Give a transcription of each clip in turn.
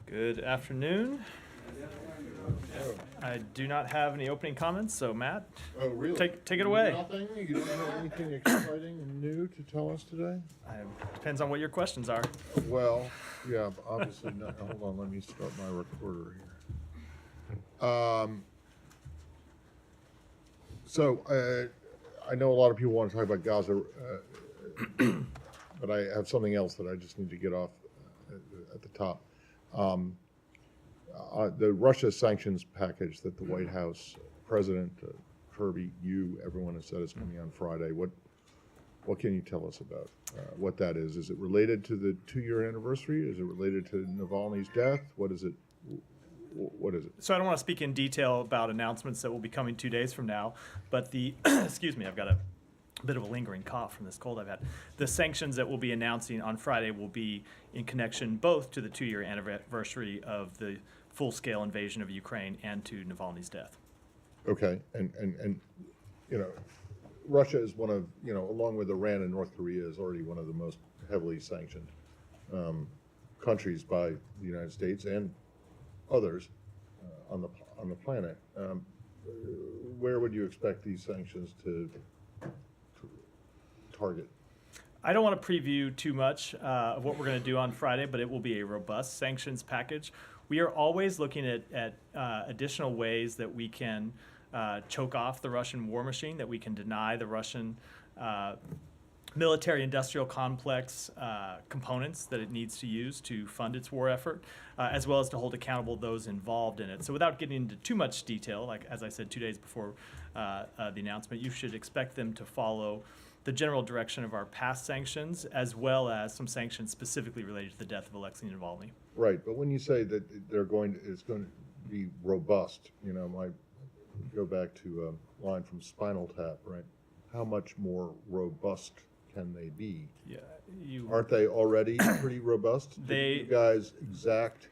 Good afternoon. I do not have any opening comments, so Matt, Oh, really? take it away. Nothing? You don't have anything exciting and new to tell us today? Depends on what your questions are. Well, yeah, obviously not. Hold on, let me start my recorder here. I know a lot of people want to talk about Gaza, but I have something else that I just need to get off at the top. The Russia sanctions package that the White House President Kirby, everyone has said is coming on Friday. What can you tell us about what that is? Is it related to the 2-year anniversary? Is it related to Navalny's death? What is it? What is it? So I don't want to speak in detail about announcements that will be coming 2 days from now, but excuse me, I've got a bit of a lingering cough from this cold I've had. The sanctions that we'll be announcing on Friday will be in connection both to the 2-year anniversary of the full-scale invasion of Ukraine and to Navalny's death. Okay, and Russia is one of, along with Iran and North Korea, is already one of the most heavily sanctioned countries by the United States and others on the planet. Where would you expect these sanctions to target? I don't want to preview too much of what we're going to do on Friday, but it will be a robust sanctions package. We are always looking at additional ways that we can choke off the Russian war machine, that we can deny the Russian military-industrial complex components that it needs to use to fund its war effort, as well as to hold accountable those involved in it. So without getting into too much detail, like as I said 2 days before the announcement, you should expect them to follow the general direction of our past sanctions, as well as some sanctions specifically related to the death of Alexei Navalny. Right, but when you say that it's going to be robust, I go back to a line from Spinal Tap, right? How much more robust can they be? Yeah, Aren't they already pretty robust? Did you guys exact,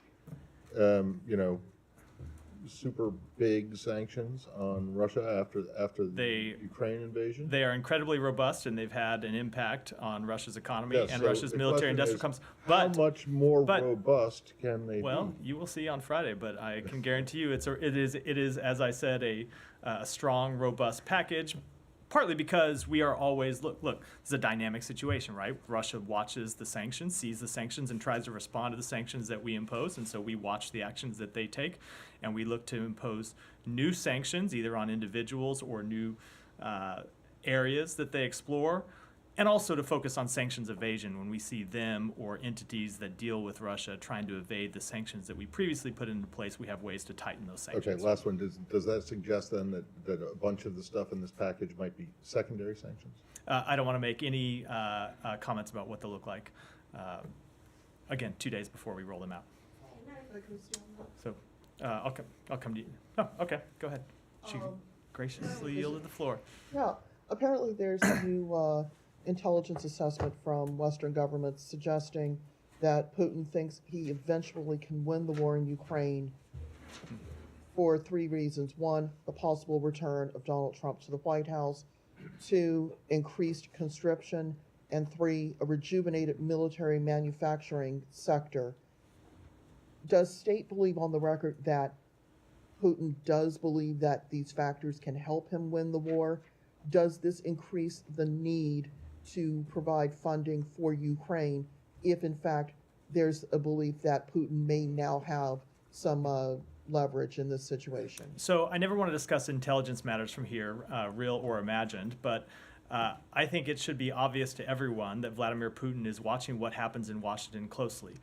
super big sanctions on Russia after the Ukraine invasion? They are incredibly robust, and they've had an impact on Russia's economy Yes, and so Russia's the military question industrial is, complex. How much more robust can they Well, be? you will see on Friday, but I can guarantee you it is, as I said, a strong, robust package. Partly because we are always, look, it's a dynamic situation, right? Russia watches the sanctions, sees the sanctions, and tries to respond to the sanctions that we impose. And so we watch the actions that they take, and we look to impose new sanctions, either on individuals or new areas that they explore, and also to focus on sanctions evasion when we see them or entities that deal with Russia trying to evade the sanctions that we previously put into place. We have ways to tighten those sanctions. Okay, last one. Does that suggest then that a bunch of the stuff in this package might be secondary sanctions? I don't want to make any comments about what they'll look like. Again, 2 days before we roll them out. So I'll come to you. Oh, okay, go ahead. She graciously yielded the floor. Yeah, apparently there's a new intelligence assessment from Western governments suggesting that Putin thinks he eventually can win the war in Ukraine for 3 reasons. 1, the possible return of Donald Trump to the White House. 2, increased conscription. And 3, a rejuvenated military manufacturing sector. Does State believe on the record that Putin does believe that these factors can help him win the war? Does this increase the need to provide funding for Ukraine if, in fact, there's a belief that Putin may now have some leverage in this situation? So I never want to discuss intelligence matters from here, real or imagined, but I think it should be obvious to everyone that Vladimir Putin is watching what happens in Washington closely.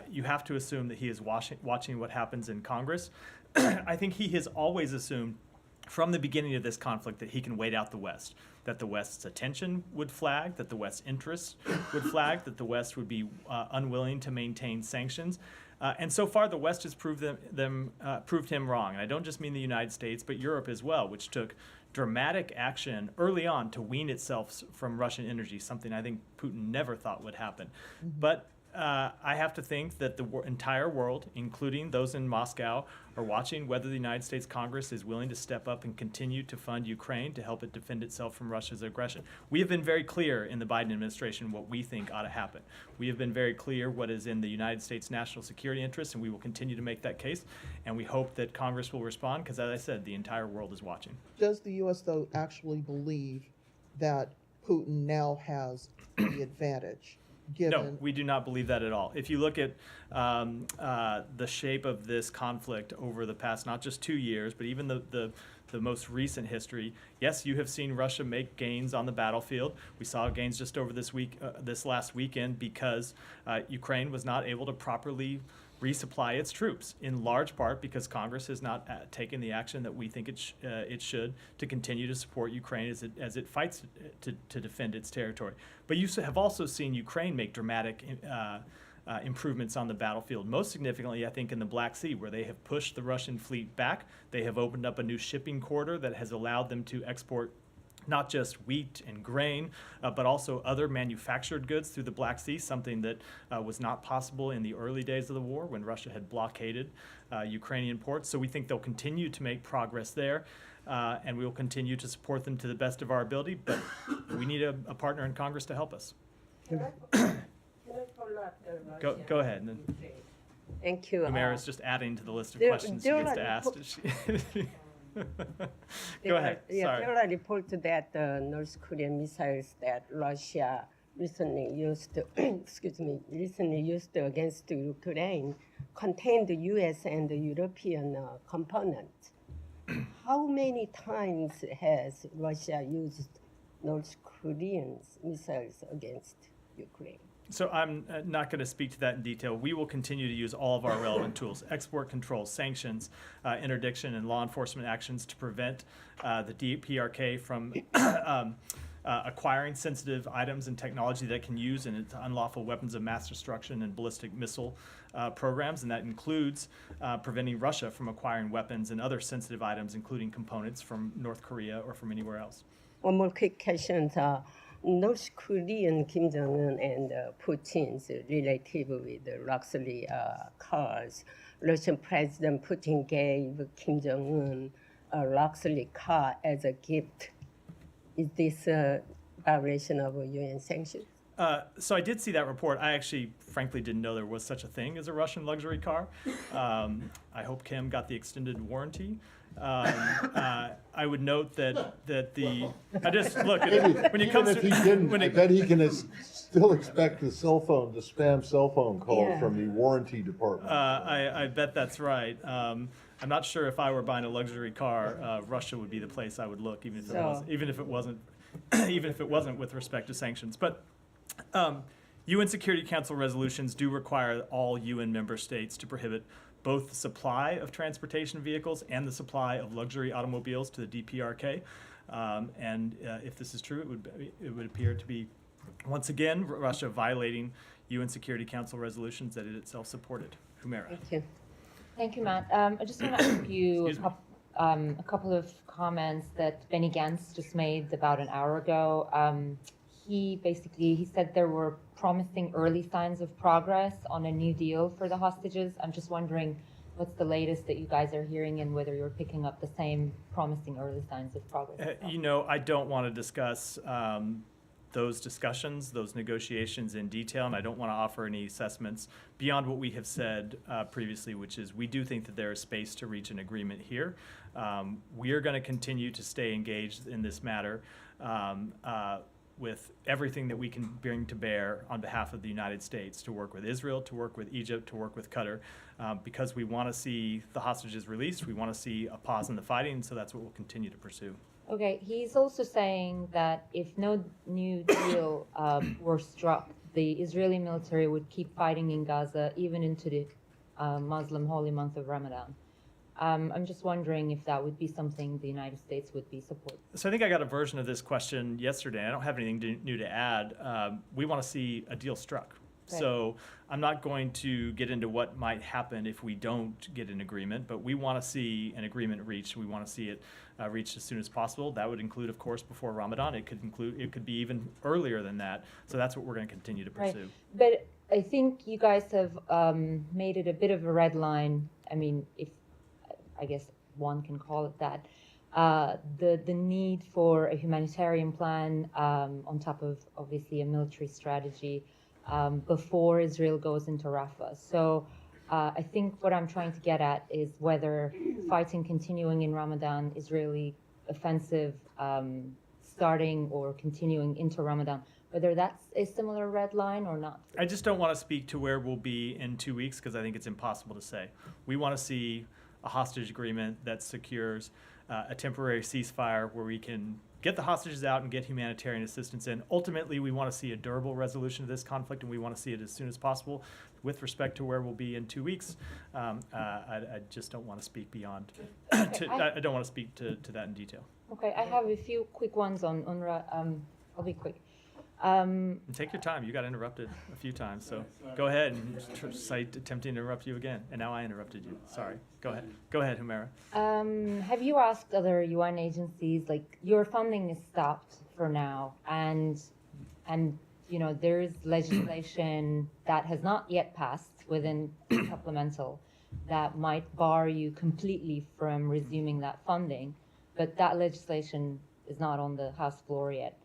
You have to assume that he is watching what happens in Congress. I think he has always assumed from the beginning of this conflict that he can wait out the West, that the West's attention would flag, that the West's interests would flag, that the West would be unwilling to maintain sanctions. And so far, the West has proved him wrong. And I don't just mean the United States, but Europe as well, which took dramatic action early on to wean itself from Russian energy, something I think Putin never thought would happen. Mm-hmm. But I have to think that the entire world, including those in Moscow, are watching whether the United States Congress is willing to step up and continue to fund Ukraine to help it defend itself from Russia's aggression. We have been very clear in the Biden administration what we think ought to happen. We have been very clear what is in the United States' national security interests, and we will continue to make that case. And we hope that Congress will respond because, as I said, the entire world is watching. Does the U.S., though, actually believe that Putin now has the advantage, No, given? we do not believe that at all. If you look at the shape of this conflict over the past not just 2 years, but even the most recent history, yes, you have seen Russia make gains on the battlefield. We saw gains just over this last weekend because Ukraine was not able to properly resupply its troops, in large part because Congress has not taken the action that we think it should to continue to support Ukraine as it fights to defend its territory. But you have also seen Ukraine make dramatic improvements on the battlefield. Most significantly, I think, in the Black Sea, where they have pushed the Russian fleet back. They have opened up a new shipping corridor that has allowed them to export not just wheat and grain, but also other manufactured goods through the Black Sea, something that was not possible in the early days of the war when Russia had blockaded Ukrainian ports. So we think they'll continue to make progress there, and we will continue to support them to the best of our ability, but we need a partner in Congress to help us. Can I follow up the Russia? Go ahead. And then Thank you. Humera is just adding to the list of there- questions she there gets to are ask. There Go are- ahead, Yeah, sorry. there are reports that the North Korean missiles that Russia recently used, recently used against Ukraine contained the U.S. and the European components. How many times has Russia used North Korean missiles against Ukraine? So I'm not going to speak to that in detail. We will continue to use all of our relevant tools, export control, sanctions, interdiction, and law enforcement actions to prevent the DPRK from acquiring sensitive items and technology that can use in its unlawful weapons of mass destruction and ballistic missile programs, and that includes preventing Russia from acquiring weapons and other sensitive items, including components from North Korea or from anywhere else. One more quick question. North Korean Kim Jong-un and Putin's relative with the luxury cars. Russian President Putin gave Kim Jong-un a luxury car as a gift. Is this a violation of UN sanctions? So I did see that report. I actually, frankly, didn't know there was such a thing as a Russian luxury car. I hope Kim got the extended warranty. I would note that the I just look when it comes Even if to he didn't, when I it, bet he can still expect the spam cell phone calls Yeah. from the warranty department. I bet that's right. I'm not sure if I were buying a luxury car, Russia would be the place I would look, even if it wasn't even if it wasn't with respect to sanctions. But UN Security Council resolutions do require all UN member states to prohibit both the supply of transportation vehicles and the supply of luxury automobiles to the DPRK. And if this is true, it would appear to be, once again, Russia violating UN Security Council resolutions that it itself supported. Humera. Thank you. Thank you, Matt. I just want to ask you Excuse me. a couple of comments that Benny Gantz just made about an hour ago. He said there were promising early signs of progress on a new deal for the hostages. I'm just wondering what's the latest that you guys are hearing and whether you're picking up the same promising early signs of progress. I don't want to discuss those discussions, those negotiations in detail, and I don't want to offer any assessments beyond what we have said previously, which is we do think that there is space to reach an agreement here. We are going to continue to stay engaged in this matter with everything that we can bring to bear on behalf of the United States to work with Israel, to work with Egypt, to work with Qatar, because we want to see the hostages released. We want to see a pause in the fighting, so that's what we'll continue to pursue. Okay, he's also saying that if no new deal were struck, the Israeli military would keep fighting in Gaza even into the Muslim holy month of Ramadan. I'm just wondering if that would be something the United States would be supporting. So I think I got a version of this question yesterday. I don't have anything new to add. We want to see a deal struck. Right. So I'm not going to get into what might happen if we don't get an agreement, but we want to see an agreement reached. We want to see it reached as soon as possible. That would include, of course, before Ramadan. It could be even earlier than that. So that's what we're going to continue to Right. pursue. But I think you guys have made it a bit of a red line. I mean, if I guess one can call it that. The need for a humanitarian plan on top of obviously a military strategy before Israel goes into Rafah. So I think what I'm trying to get at is whether fighting continuing in Ramadan, Israeli offensive starting or continuing into Ramadan, whether that's a similar red line or not. I just don't want to speak to where we'll be in 2 weeks because I think it's impossible to say. We want to see a hostage agreement that secures a temporary ceasefire where we can get the hostages out and get humanitarian assistance in. Ultimately, we want to see a durable resolution of this conflict, and we want to see it as soon as possible. With respect to where we'll be in 2 weeks, I just don't want to speak beyond. I don't want to speak to that in detail. Okay, I have a few quick ones on UNRWA. I'll be quick. And take your time. You got interrupted a few times, so go ahead and cite attempting to interrupt you again. And now I interrupted you. Sorry. Go ahead. Go ahead, Humera. Have you asked other UN agencies, like your funding is stopped for now, and you know there's legislation that has not yet passed within supplemental that might bar you completely from resuming that funding, but that legislation is not on the House floor yet.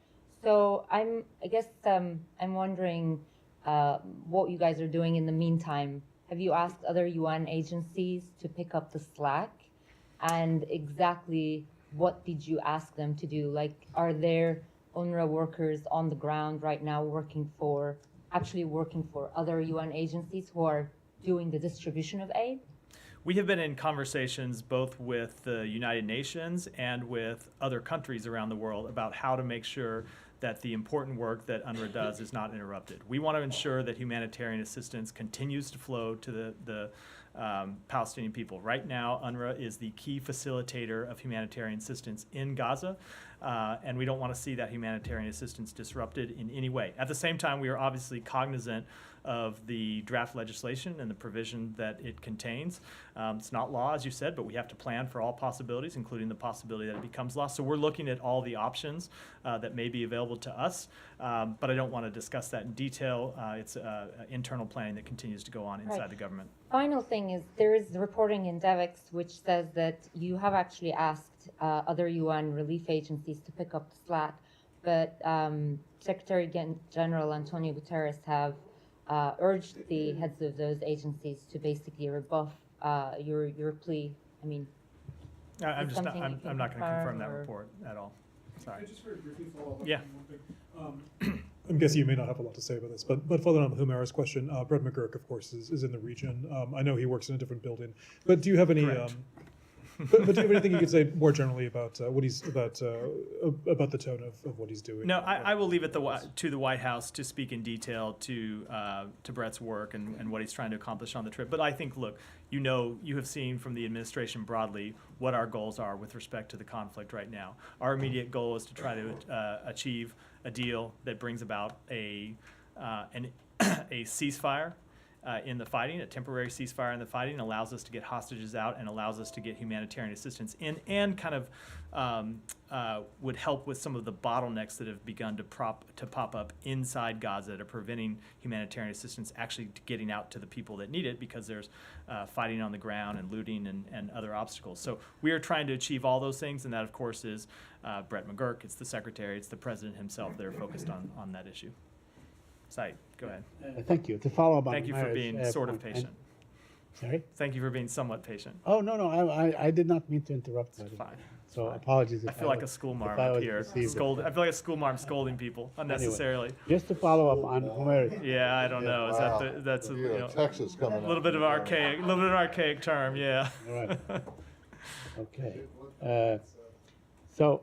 So I guess I'm wondering what you guys are doing in the meantime. Have you asked other UN agencies to pick up the slack? And exactly what did you ask them to do? Like, are there UNRWA workers on the ground right now actually working for other UN agencies who are doing the distribution of aid? We have been in conversations both with the United Nations and with other countries around the world about how to make sure that the important work that UNRWA does is not interrupted. We want to ensure that humanitarian assistance continues to flow to the Palestinian people. Right now, UNRWA is the key facilitator of humanitarian assistance in Gaza, and we don't want to see that humanitarian assistance disrupted in any way. At the same time, we are obviously cognizant of the draft legislation and the provision that it contains. It's not law, as you said, but we have to plan for all possibilities, including the possibility that it becomes law. So we're looking at all the options that may be available to us, but I don't want to discuss that in detail. It's internal planning that continues to go on inside the government. Final thing is there is reporting in DEVEX which says that you have actually asked other UN relief agencies to pick up the slack, but Secretary General Antonio Guterres have urged the heads of those agencies to basically rebuff your plea. I mean, I'm Is just not, something you can I'm not going to confirm confirm that or- report at all. Sorry. Can I just very briefly follow up on Yeah. one thing? I'm guessing you may not have a lot to say about this, but following on Humera's question, Brett McGurk, of course, is in the region. I know he works in a different building, but do you have any? Correct. But do you have anything you could say more generally about what he's about the tone of what he's doing? No, I will leave it to the White House to speak in detail to Brett's work and what he's trying to accomplish on the trip. But I think, look, you have seen from the administration broadly what our goals are with respect to the conflict right now. Our immediate goal is to try to achieve a deal that brings about a ceasefire in the fighting, a temporary ceasefire in the fighting, allows us to get hostages out and allows us to get humanitarian assistance in, and kind of would help with some of the bottlenecks that have begun to pop up inside Gaza that are preventing humanitarian assistance actually getting out to the people that need it, because there's fighting on the ground and looting and other obstacles. So we are trying to achieve all those things, and that, of course, is Brett McGurk, it's the Secretary, it's the President himself that are focused on that issue. Said, go ahead. Thank you. To follow up on Thank you for Humera's, being sort of point, patient. Sorry? Thank you for being somewhat patient. Oh, no, I did not mean to interrupt. It's fine. So apologies. I if feel like a was- school if marm I up was here. perceived- I feel like a school marm scolding people unnecessarily. Just to follow up on Humera's, Yeah, I don't know. Is Wow. that's a, Yeah, Texas coming up. little bit of an archaic term, yeah. all right. Okay. So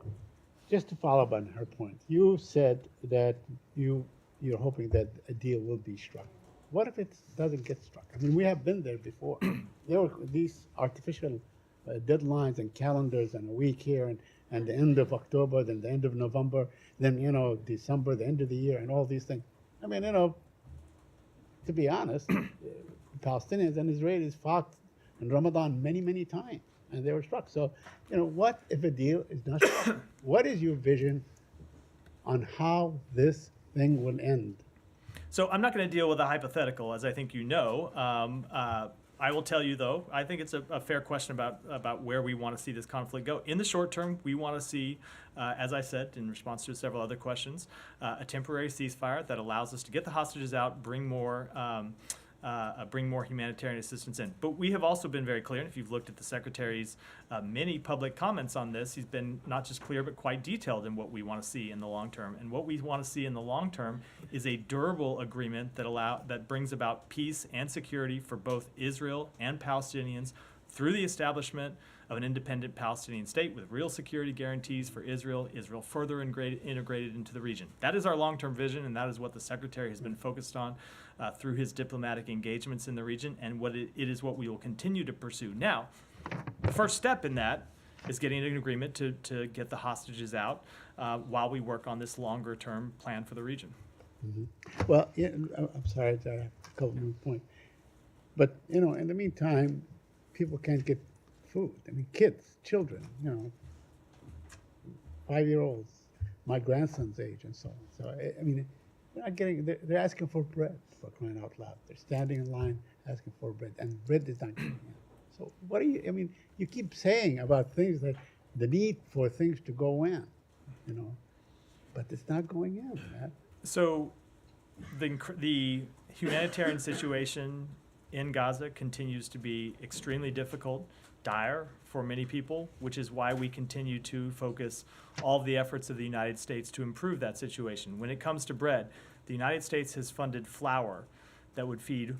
just to follow up on her point, you said that you're hoping that a deal will be struck. What if it doesn't get struck? I mean, we have been there before. There were these artificial deadlines and calendars, and a week here, and the end of October, then the end of November, then, December, the end of the year, and all these things. I mean, to be honest, Palestinians and Israelis fought in Ramadan many, many times, and they were struck. So, what if a deal is not struck? What is your vision on how this thing will end? So I'm not going to deal with a hypothetical, as I think you know. I will tell you, though, I think it's a fair question about where we want to see this conflict go. In the short term, we want to see, as I said in response to several other questions, a temporary ceasefire that allows us to get the hostages out, bring more humanitarian assistance in. But we have also been very clear, and if you've looked at the Secretary's many public comments on this, he's been not just clear but quite detailed in what we want to see in the long term. And what we want to see in the long term is a durable agreement that brings about peace and security for both Israel and Palestinians through the establishment of an independent Palestinian state with real security guarantees for Israel further integrated into the region. That is our long-term vision, and that is what the Secretary has been focused on through his diplomatic engagements in the region, and it is what we will continue to pursue. Now, the first step in that is getting an agreement to get the hostages out while we work on this longer-term plan for the region. Well, yeah, I'm sorry, I have a couple more points. But, in the meantime, people can't get food. I mean, kids, children, 5-year-olds, my grandson's age and so on. So, I mean, they're asking for bread, for crying out loud. They're standing in line asking for bread, and bread is not getting in. So you keep saying about things like the need for things to go in, but it's not going in, man. So the humanitarian situation in Gaza continues to be extremely difficult, dire for many people, which is why we continue to focus all of the efforts of the United States to improve that situation. When it comes to bread, the United States has funded flour that would feed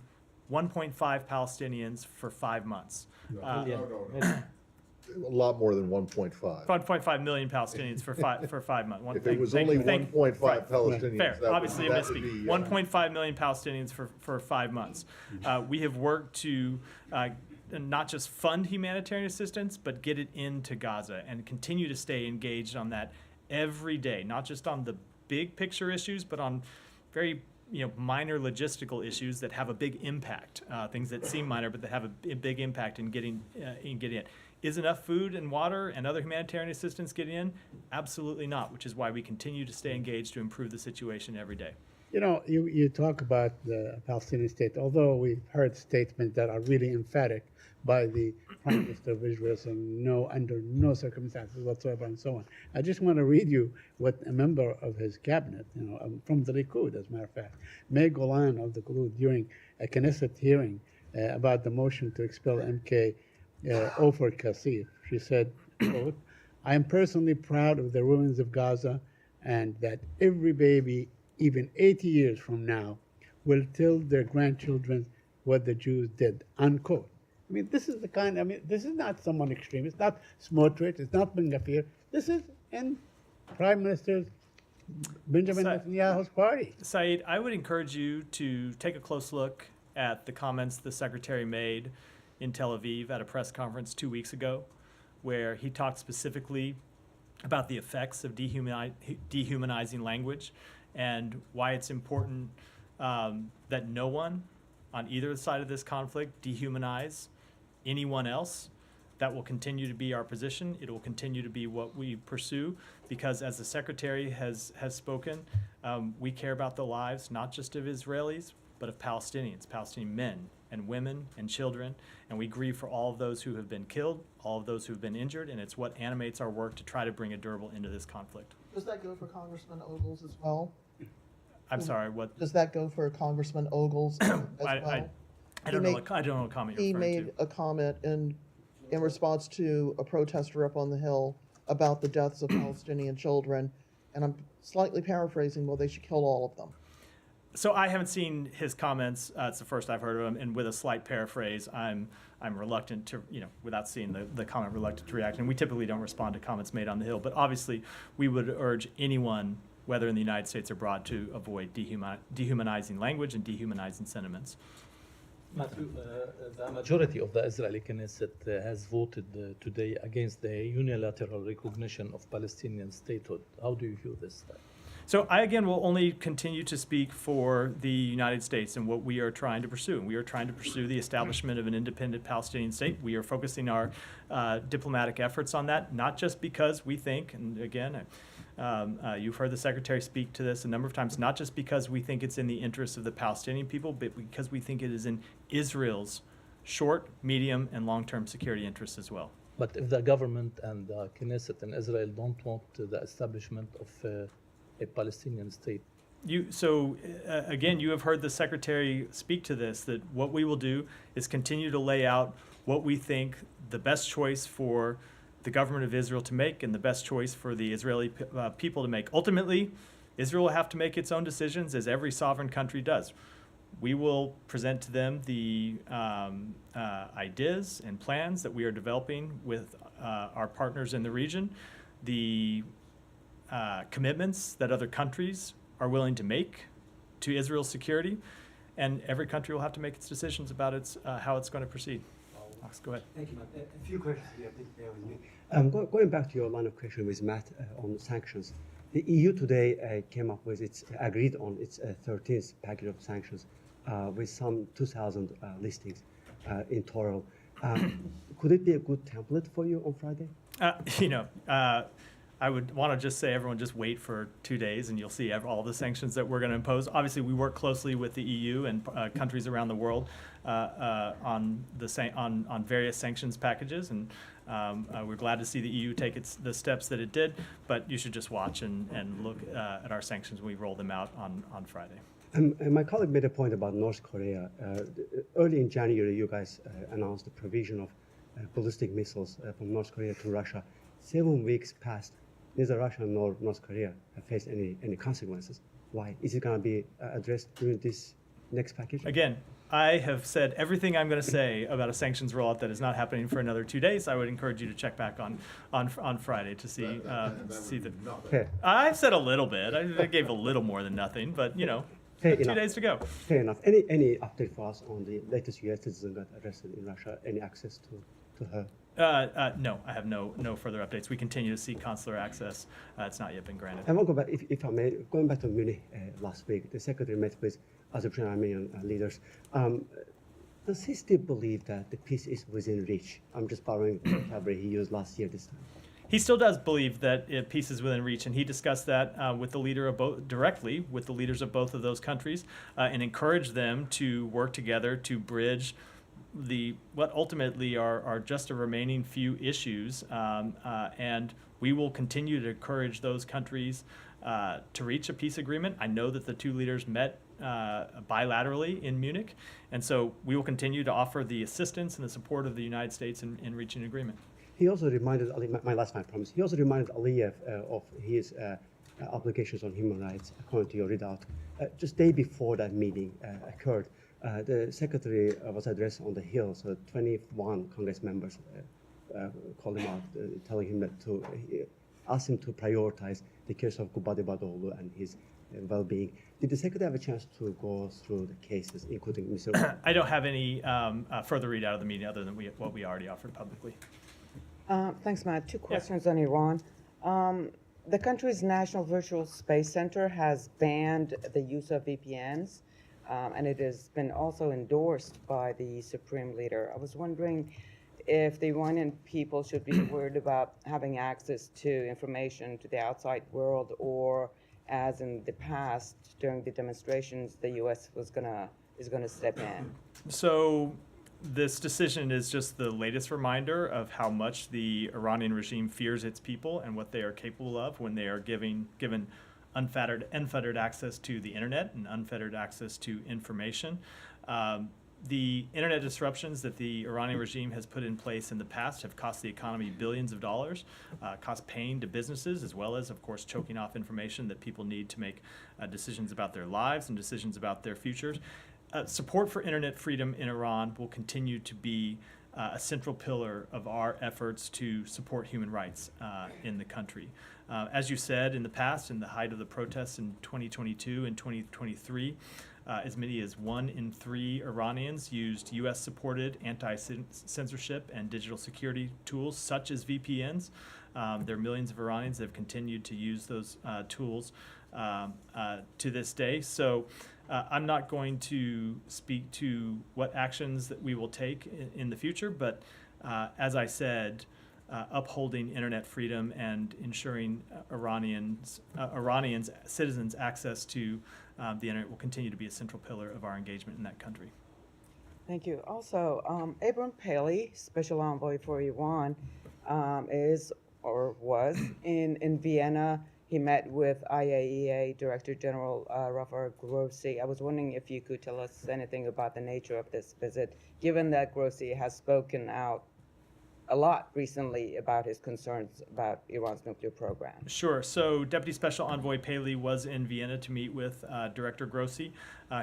1.5 Palestinians for 5 months. A lot more than 1.5. 1.5 million Palestinians for 5 months. If it was only 1.5 Palestinians, Fair, that obviously a would be, misspeak. 1.5 million Palestinians for 5 months. We have worked to not just fund humanitarian assistance, but get it into Gaza and continue to stay engaged on that every day, not just on the big picture issues, but on very minor logistical issues that have a big impact, things that seem minor but that have a big impact in getting it. Is enough food and water and other humanitarian assistance getting in? Absolutely not, which is why we continue to stay engaged to improve the situation every day. You talk about the Palestinian state, although we've heard statements that are really emphatic by the Prime Minister of Israel saying no, under no circumstances whatsoever, and so on. I just want to read you what a member of his cabinet, from the Likud, as a matter of fact, May Golan of the Likud, during a Knesset hearing about the motion to expel MK Ofer Kassif, she said, quote, "I am personally proud of the ruins of Gaza, and that every baby, even 80 years from now, will tell their grandchildren what the Jews did," unquote. I mean, this is this is not someone extreme. It's not Smotrich. It's not Ben Gvir. This is in Prime Minister Benjamin Netanyahu's party. Saeed, I would encourage you to take a close look at the comments the Secretary made in Tel Aviv at a press conference 2 weeks ago, where he talked specifically about the effects of dehumanizing language and why it's important that no one on either side of this conflict dehumanize anyone else. That will continue to be our position. It will continue to be what we pursue, because as the Secretary has spoken, we care about the lives not just of Israelis, but of Palestinians, Palestinian men and women and children, and we grieve for all of those who have been killed, all of those who have been injured, and it's what animates our work to try to bring a durable end to this conflict. Does that go for Congressman Ogles as well? I'm sorry, what? Does that go for Congressman Ogles as well? I don't know what comment you're He referring made to. a comment in response to a protester up on the Hill about the deaths of Palestinian children, and I'm slightly paraphrasing, well, they should kill all of them. So I haven't seen his comments. It's the first I've heard of him, and with a slight paraphrase, I'm reluctant to, without seeing the comment, reluctant to react. And we typically don't respond to comments made on the Hill, but obviously we would urge anyone, whether in the United States or abroad, to avoid dehumanizing language and dehumanizing sentiments. Matthew, the majority of the Israeli Knesset has voted today against the unilateral recognition of Palestinian statehood. How do you view this? So I, again, will only continue to speak for the United States and what we are trying to pursue. And we are trying to pursue the establishment of an independent Palestinian state. We are focusing our diplomatic efforts on that, not just because we think, and again, You've heard the Secretary speak to this a number of times, not just because we think it's in the interest of the Palestinian people, but because we think it is in Israel's short, medium, and long-term security interests as well. But if the government and the Knesset in Israel don't want the establishment of a Palestinian state, Again, you have heard the Secretary speak to this, that what we will do is continue to lay out what we think the best choice for the government of Israel to make and the best choice for the Israeli people to make. Ultimately, Israel will have to make its own decisions, as every sovereign country does. We will present to them the ideas and plans that we are developing with our partners in the region, the commitments that other countries are willing to make to Israel's security, and every country will have to make its decisions about how it's going to proceed. Max, go ahead. Thank you, Matt. A few questions here, please bear with me. Going back to your line of question with Matt on sanctions, the EU today came up with agreed on its 13th package of sanctions with some 2,000 listings in total. Could it be a good template for you on Friday? I would want to just say, everyone just wait for 2 days and you'll see all the sanctions that we're going to impose. Obviously, we work closely with the EU and countries around the world on various sanctions packages, and we're glad to see the EU take the steps that it did, but you should just watch and look at our sanctions when we roll them out on Friday. And my colleague made a point about North Korea. Early in January, you guys announced the provision of ballistic missiles from North Korea to Russia. 7 weeks passed. Neither Russia nor North Korea have faced any consequences. Why? Is it going to be addressed during this next package? Again, I have said everything I'm going to say about a sanctions rollout that is not happening for another 2 days. I would encourage you to check back on Friday to see the. Fair. I've said a little bit. I gave a little more than nothing, but Fair 2 enough. days to go. Fair enough. Any update for us on the latest U.S. citizen got arrested in Russia? Any access to her? No, I have no further updates. We continue to seek consular access. It's not yet been granted. I want to go back, if I may, going back to Munich last week, the Secretary met with Azerbaijan Armenian leaders. Does he still believe that the peace is within reach? I'm just borrowing the vocabulary he used last year this time. He still does believe that peace is within reach, and he discussed that with the leader of directly with the leaders of both of those countries, and encouraged them to work together to bridge what ultimately are just a remaining few issues, and we will continue to encourage those countries to reach a peace agreement. I know that the two leaders met bilaterally in Munich, and so we will continue to offer the assistance and the support of the United States in reaching an agreement. He also reminded my last promise. He also reminded Aliyev of his obligations on human rights, according to your readout. Just day before that meeting occurred, the secretary was addressed on the Hill, so 21 Congress members called him out, telling him that ask him to prioritize the case of Gulbuddin Badoğlu and his well-being. Did the secretary have a chance to go through the cases, including Mr. I don't have any further readout of the meeting other than what we already offered publicly. Thanks, Matt. Two questions on Iran. The country's National Virtual Space Center has banned the use of VPNs, and it has been also endorsed by the Supreme Leader. I was wondering if the Iranian people should be worried about having access to information to the outside world, or as in the past during the demonstrations, the U.S. is going to step in. So this decision is just the latest reminder of how much the Iranian regime fears its people and what they are capable of when they are given unfettered access to the internet and unfettered access to information. The internet disruptions that the Iranian regime has put in place in the past have cost the economy billions of dollars, cost pain to businesses, as well as, of course, choking off information that people need to make decisions about their lives and decisions about their futures. Support for internet freedom in Iran will continue to be a central pillar of our efforts to support human rights in the country. As you said, in the past, in the height of the protests in 2022 and 2023, as many as 1 in 3 Iranians used U.S.-supported anti-censorship and digital security tools, such as VPNs. There are millions of Iranians that have continued to use those tools to this day. So I'm not going to speak to what actions that we will take in the future, but as I said, upholding internet freedom and ensuring Iranians, citizens' access to the internet will continue to be a central pillar of our engagement in that country. Thank you. Also, Abram Paley, Special Envoy for Iran, is or was in Vienna. He met with IAEA Director General Rafael Grossi. I was wondering if you could tell us anything about the nature of this visit, given that Grossi has spoken out a lot recently about his concerns about Iran's nuclear program. Sure. So Deputy Special Envoy Paley was in Vienna to meet with Director Grossi.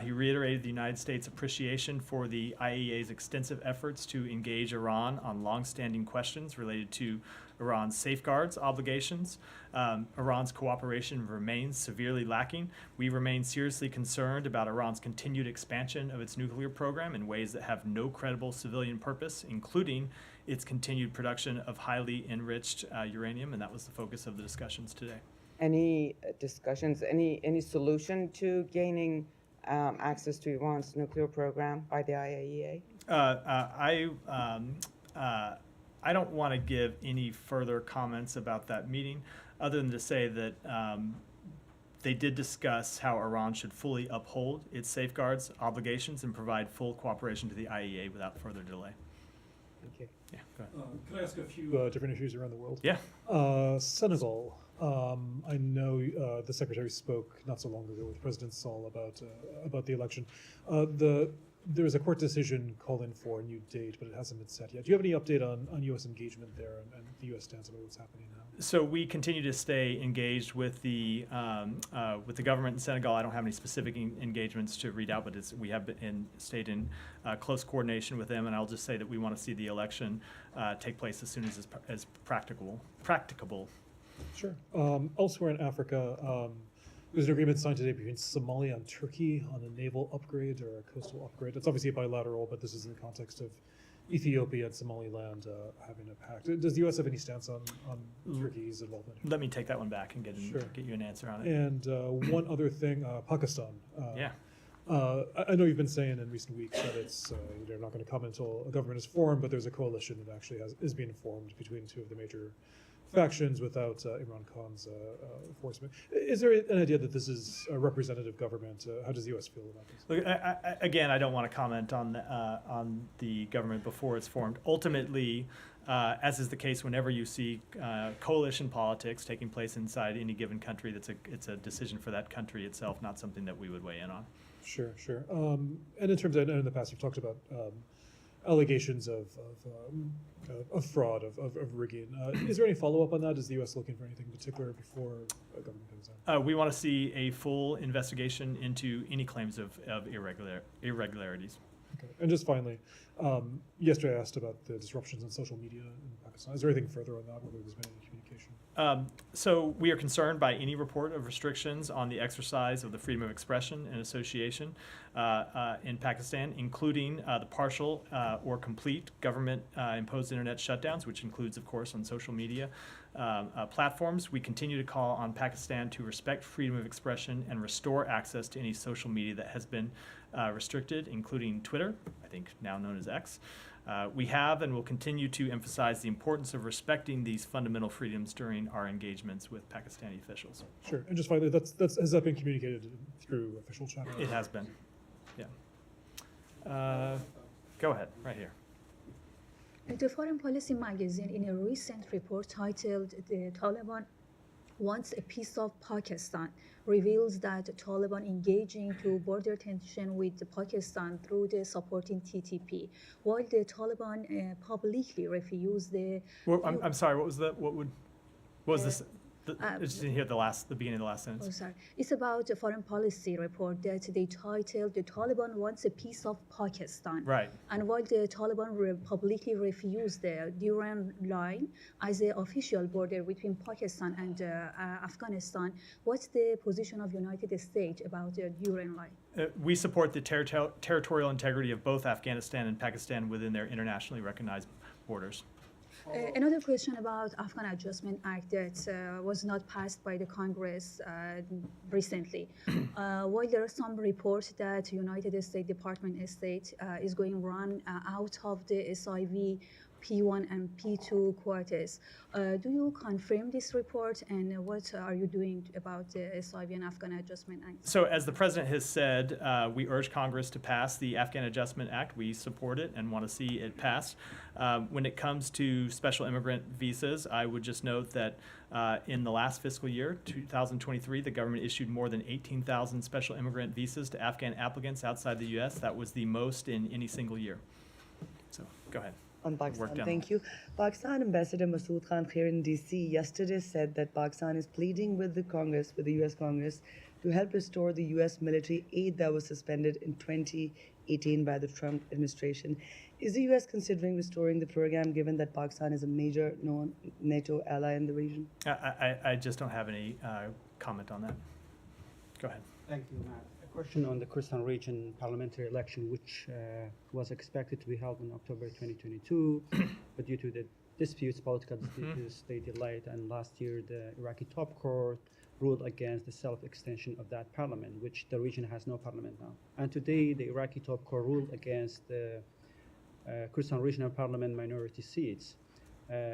He reiterated the United States' appreciation for the IAEA's extensive efforts to engage Iran on longstanding questions related to Iran's safeguards obligations. Iran's cooperation remains severely lacking. We remain seriously concerned about Iran's continued expansion of its nuclear program in ways that have no credible civilian purpose, including its continued production of highly enriched uranium, and that was the focus of the discussions today. Any discussions, any solution to gaining access to Iran's nuclear program by the IAEA? I don't want to give any further comments about that meeting, other than to say that they did discuss how Iran should fully uphold its safeguards obligations and provide full cooperation to the IAEA without further delay. Thank you. Yeah, go ahead. Can I ask a few different issues around the world? Yeah. Senegal. I know the secretary spoke not so long ago with President Sall about the election. There was a court decision calling for a new date, but it hasn't been set yet. Do you have any update on U.S. engagement there and the U.S. stance about what's happening now? So we continue to stay engaged with the government in Senegal. I don't have any specific engagements to read out, but we have stayed in close coordination with them, and I'll just say that we want to see the election take place as soon as practicable. Sure. Elsewhere in Africa, there's an agreement signed today between Somalia and Turkey on a naval upgrade or a coastal upgrade. It's obviously bilateral, but this is in the context of Ethiopia and Somaliland having a pact. Does the U.S. have any stance on Turkey's involvement here? Let me take that one back and get you an answer on it. And one other thing, Pakistan. Yeah. I know you've been saying in recent weeks that it's they're not going to come until a government is formed, but there's a coalition that actually is being formed between two of the major factions without Imran Khan's enforcement. Is there an idea that this is a representative government? How does the U.S. feel about this? Look, again, I don't want to comment on the government before it's formed. Ultimately, as is the case whenever you see coalition politics taking place inside any given country, it's a decision for that country itself, not something that we would weigh in on. Sure. And in terms of, in the past, you've talked about allegations of fraud, of rigging. Is there any follow-up on that? Is the U.S. looking for anything in particular before a government comes in? We want to see a full investigation into any claims of irregularities. Okay. And just finally, yesterday I asked about the disruptions in social media in Pakistan. Is there anything further on that, whether there's been any communication? So we are concerned by any report of restrictions on the exercise of the freedom of expression and association in Pakistan, including the partial or complete government-imposed internet shutdowns, which includes, of course, on social media platforms. We continue to call on Pakistan to respect freedom of expression and restore access to any social media that has been restricted, including Twitter, I think now known as X. We have and will continue to emphasize the importance of respecting these fundamental freedoms during our engagements with Pakistani officials. Sure. And just finally, has that been communicated through official channels? It has been, yeah. Go ahead, right here. The Foreign Policy magazine, in a recent report titled "The Taliban Wants a Piece of Pakistan," reveals that the Taliban engaging to border tension with Pakistan through the supporting TTP, while the Taliban publicly refused the. Well, I'm sorry. What was this? I just didn't hear the beginning of the last sentence. Oh, sorry. It's about a foreign policy report that they titled "The Taliban Wants a Piece of Pakistan." Right. And while the Taliban publicly refused the Durand Line as the official border between Pakistan and Afghanistan, what's the position of United States about the Durand Line? We support the territorial integrity of both Afghanistan and Pakistan within their internationally recognized borders. Another question about Afghan Adjustment Act that was not passed by the Congress recently. While there are some reports that United States Department of State is going to run out of the SIV P1 and P2 quotas. Do you confirm this report, and what are you doing about the SIV and Afghan Adjustment Act? So as the president has said, we urge Congress to pass the Afghan Adjustment Act. We support it and want to see it passed. When it comes to special immigrant visas, I would just note that in the last fiscal year, 2023, the government issued more than 18,000 special immigrant visas to Afghan applicants outside the U.S. That was the most in any single year. So go ahead. On Work Pakistan, down thank you. Pakistan Ambassador Masood Khan here in DC yesterday said that Pakistan is pleading with the Congress, with the US Congress, to help restore the US military aid that was suspended in 2018 by the Trump administration. Is the US considering restoring the program given that Pakistan is a major NATO ally in the region? I just don't have any comment on that. Go ahead. Thank you, Matt. A question on the Kurdistan region parliamentary election, which was expected to be held in October 2022, but due to the disputes, political disputes, they delayed. And last year, the Iraqi top court ruled against the self-extension of that parliament, which the region has no parliament now. And today, the Iraqi top court ruled against the Kurdistan regional parliament minority seats.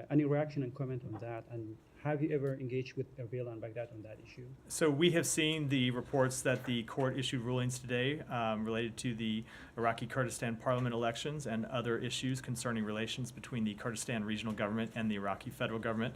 Any reaction and comment on that? And have you ever engaged with Erbil and Baghdad on that issue? So we have seen the reports that the court issued rulings today related to the Iraqi Kurdistan parliament elections and other issues concerning relations between the Kurdistan regional government and the Iraqi federal government.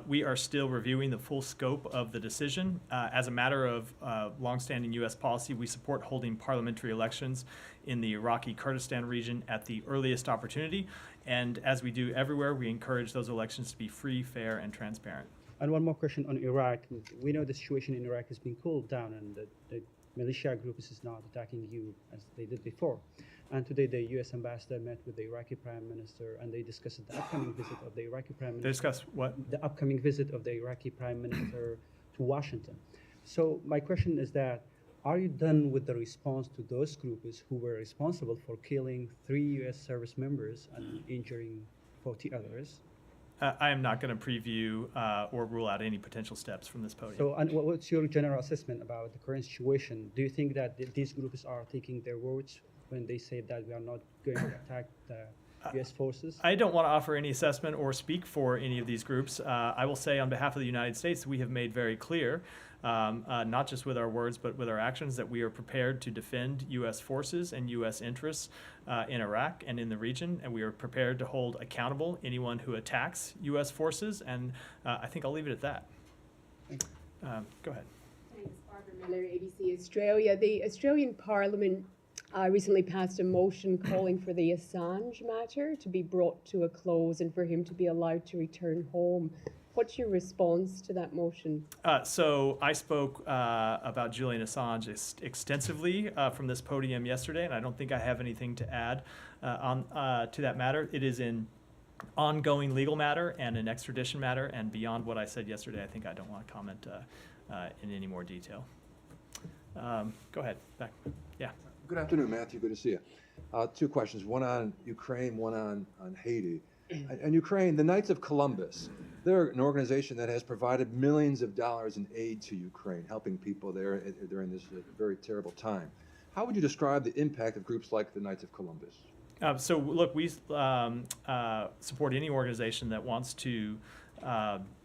We are still reviewing the full scope of the decision. As a matter of longstanding U.S. policy, we support holding parliamentary elections in the Iraqi Kurdistan region at the earliest opportunity. And as we do everywhere, we encourage those elections to be free, fair, and transparent. And one more question on Iraq. We know the situation in Iraq has been cooled down, and the militia group is not attacking you as they did before. And today, the U.S. ambassador met with the Iraqi prime minister, and they discussed the upcoming visit of the Iraqi prime minister. They discussed what? The upcoming visit of the Iraqi prime minister to Washington. So my question is that, are you done with the response to those groups who were responsible for killing 3 U.S. service members and injuring 40 others? I am not going to preview or rule out any potential steps from this podium. So, and what's your general assessment about the current situation? Do you think that these groups are taking their words when they say that we are not going to attack the U.S. forces? I don't want to offer any assessment or speak for any of these groups. I will say on behalf of the United States, we have made very clear, not just with our words, but with our actions, that we are prepared to defend U.S. forces and U.S. interests in Iraq and in the region, and we are prepared to hold accountable anyone who attacks U.S. forces, and I think I'll leave it at that. Go ahead. Thanks, Barbara Miller, ABC Australia. The Australian Parliament recently passed a motion calling for the Assange matter to be brought to a close and for him to be allowed to return home. What's your response to that motion? So I spoke about Julian Assange extensively from this podium yesterday, and I don't think I have anything to add to that matter. It is an ongoing legal matter and an extradition matter, and beyond what I said yesterday, I think I don't want to comment in any more detail. Go ahead, back. Yeah. Good afternoon, Matthew. Good to see you. 2 questions, one on Ukraine, one on Haiti. And Ukraine, the Knights of Columbus, they're an organization that has provided millions of dollars in aid to Ukraine, helping people there during this very terrible time. How would you describe the impact of groups like the Knights of Columbus? So look, we support any organization that wants to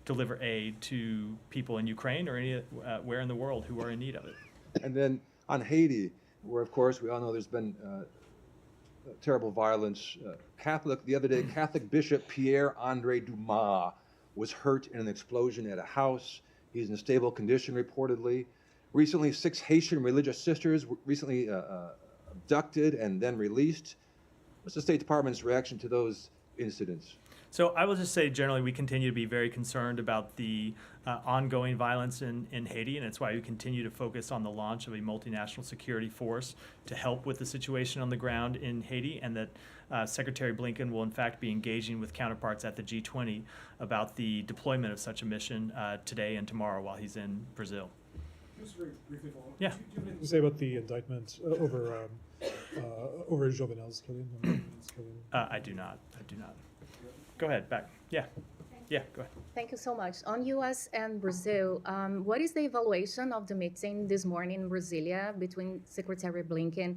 deliver aid to people in Ukraine or anywhere in the world who are in need of it. And then on Haiti, where of course we all know there's been terrible violence. The other day, Catholic Bishop Pierre-Andre Dumas was hurt in an explosion at a house. He's in a stable condition, reportedly. Recently, 6 Haitian religious sisters were recently abducted and then released. What's the State Department's reaction to those incidents? So I will just say generally we continue to be very concerned about the ongoing violence in Haiti, and it's why we continue to focus on the launch of a multinational security force to help with the situation on the ground in Haiti, and that Secretary Blinken will in fact be engaging with counterparts at the G20 about the deployment of such a mission today and tomorrow while he's in Brazil. Just very briefly, Paul. Yeah. Do you have anything to say about the indictment over Jovenel's killing? I do not. Go ahead, back. Yeah, go ahead. Thank you so much. On U.S. and Brazil, what is the evaluation of the meeting this morning in Brasilia between Secretary Blinken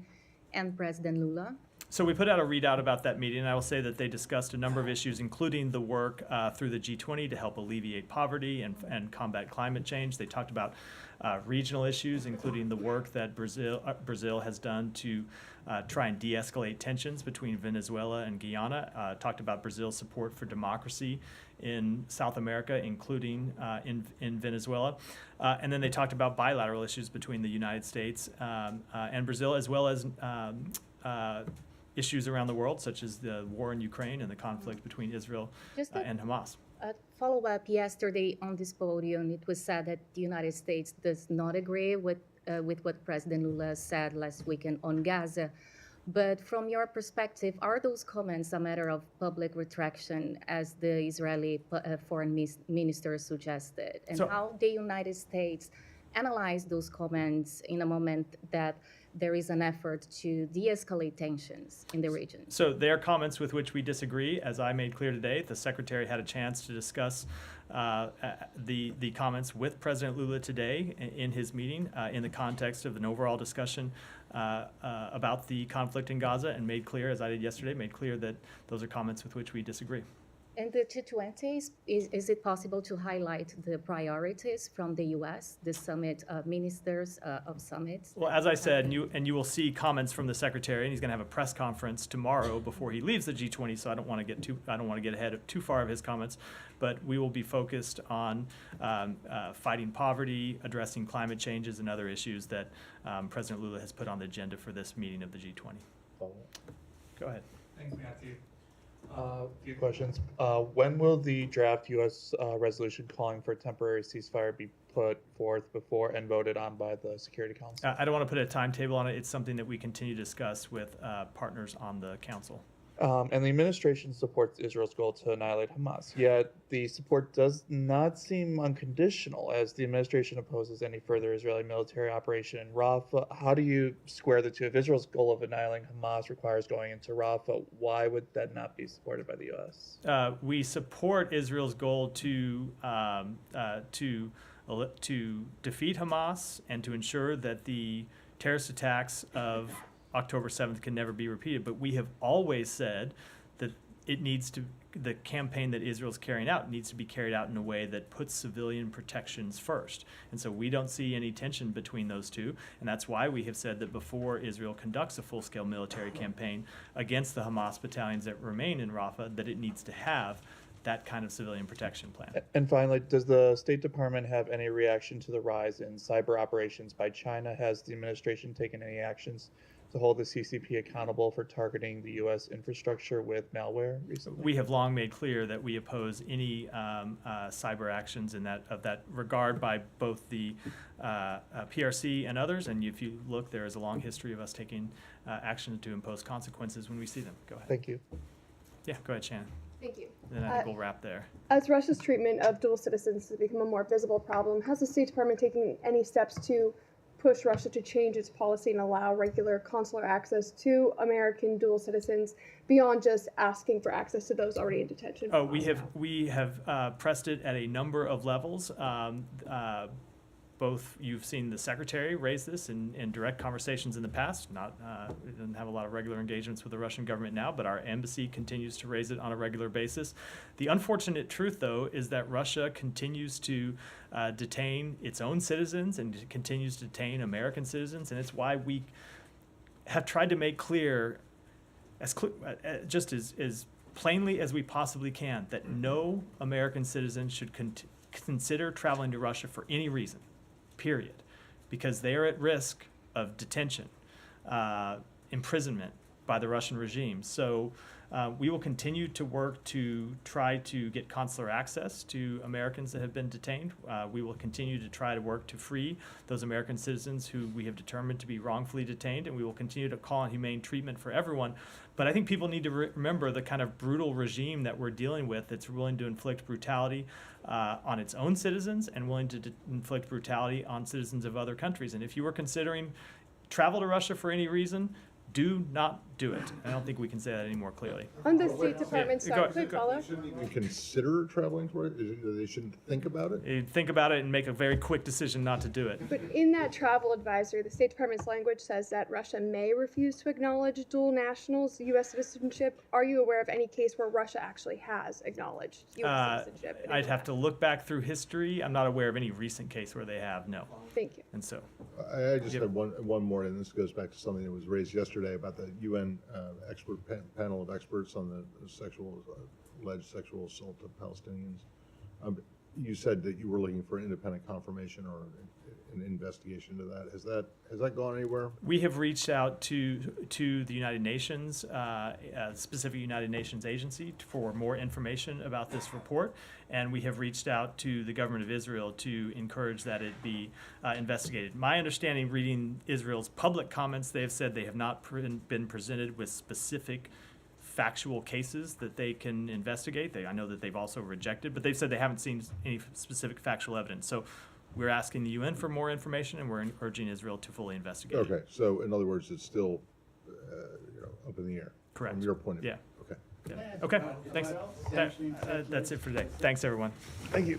and President Lula? So we put out a readout about that meeting, and I will say that they discussed a number of issues, including the work through the G20 to help alleviate poverty and combat climate change. They talked about regional issues, including the work that Brazil has done to try and de-escalate tensions between Venezuela and Guyana. Talked about Brazil's support for democracy in South America, including in Venezuela. And then they talked about bilateral issues between the United States and Brazil, as well as issues around the world, such as the war in Ukraine and the conflict between Israel Just a- and Hamas. A follow-up, yesterday on this podium, it was said that the United States does not agree with what President Lula said last weekend on Gaza. But from your perspective, are those comments a matter of public retraction, as the Israeli foreign minister suggested? And So- how the United States analyze those comments in a moment that there is an effort to de-escalate tensions in the region? So they are comments with which we disagree. As I made clear today, the Secretary had a chance to discuss the comments with President Lula today in his meeting in the context of an overall discussion about the conflict in Gaza, and made clear, as I did yesterday, made clear that those are comments with which we disagree. And the G20, is it possible to highlight the priorities from the U.S., the summit of ministers of summits? Well, as I said, and you will see comments from the Secretary, and he's going to have a press conference tomorrow before he leaves the G20. So I don't want to get ahead of too far of his comments, but we will be focused on fighting poverty, addressing climate changes, and other issues that President Lula has put on the agenda for this meeting of the G20. Go ahead. Thanks, Matthew. A few questions. When will the draft U.S. Resolution calling for a temporary ceasefire be put forth before and voted on by the Security Council? I don't want to put a timetable on it. It's something that we continue to discuss with partners on the council. And the administration supports Israel's goal to annihilate Hamas, yet the support does not seem unconditional, as the administration opposes any further Israeli military operation in Rafah. How do you square the two? If Israel's goal of annihilating Hamas requires going into Rafah, why would that not be supported by the U.S.? We support Israel's goal to defeat Hamas and to ensure that the terrorist attacks of October 7th can never be repeated. But we have always said that the campaign that Israel's carrying out needs to be carried out in a way that puts civilian protections first. And so we don't see any tension between those two. And that's why we have said that before Israel conducts a full-scale military campaign against the Hamas battalions that remain in Rafah, that it needs to have that kind of civilian protection plan. And finally, does the State Department have any reaction to the rise in cyber operations by China? Has the administration taken any actions to hold the CCP accountable for targeting the U.S. infrastructure with malware recently? We have long made clear that we oppose any cyber actions in that regard by both the PRC and others. And if you look, there is a long history of us taking action to impose consequences when we see them. Go ahead. Thank you. Yeah, go ahead, Shannon. Thank you. Then I think we'll wrap there. As Russia's treatment of dual citizens has become a more visible problem, has the State Department taken any steps to push Russia to change its policy and allow regular consular access to American dual citizens beyond just asking for access to those already in detention? Oh, we have pressed it at a number of levels. Both, you've seen the Secretary raise this in direct conversations in the past. We didn't have a lot of regular engagements with the Russian government now, but our embassy continues to raise it on a regular basis. The unfortunate truth, though, is that Russia continues to detain its own citizens and continues to detain American citizens, and it's why we have tried to make clear, just as plainly as we possibly can, that no American citizen should consider traveling to Russia for any reason. Period, because they are at risk of detention, imprisonment by the Russian regime. So we will continue to work to try to get consular access to Americans that have been detained. We will continue to try to work to free those American citizens who we have determined to be wrongfully detained, and we will continue to call on humane treatment for everyone. But I think people need to remember the kind of brutal regime that we're dealing with that's willing to inflict brutality on its own citizens and willing to inflict brutality on citizens of other countries. And if you were considering travel to Russia for any reason, do not do it. I don't think we can say that any more clearly. On the State Department Yeah, side, go- quick go- follow-up. Shouldn't even consider traveling to it? They shouldn't think about it? You think about it and make a very quick decision not to do it. But in that travel advisory, the State Department's language says that Russia may refuse to acknowledge dual nationals' U.S. citizenship. Are you aware of any case where Russia actually has acknowledged U.S. citizenship? I'd have to look back through history. I'm not aware of any recent case where they have, no. Thank you. And so, I just had one more, and this goes back to something that was raised yesterday about the UN expert panel of experts on the alleged sexual assault of Palestinians. You said that you were looking for independent confirmation or an investigation to that. Has that gone anywhere? we have reached out to the United Nations, a specific United Nations agency for more information about this report, and we have reached out to the government of Israel to encourage that it be investigated. My understanding, reading Israel's public comments, they have said they have not been presented with specific factual cases that they can investigate. I know that they've also rejected, but they've said they haven't seen any specific factual evidence. So we're asking the UN for more information, and we're urging Israel to fully investigate. Okay, so in other words, it's still up in the air. Correct. From your point of view. Yeah. Okay. Yeah. Okay, thanks. That's it for today. Thanks, everyone. Thank you.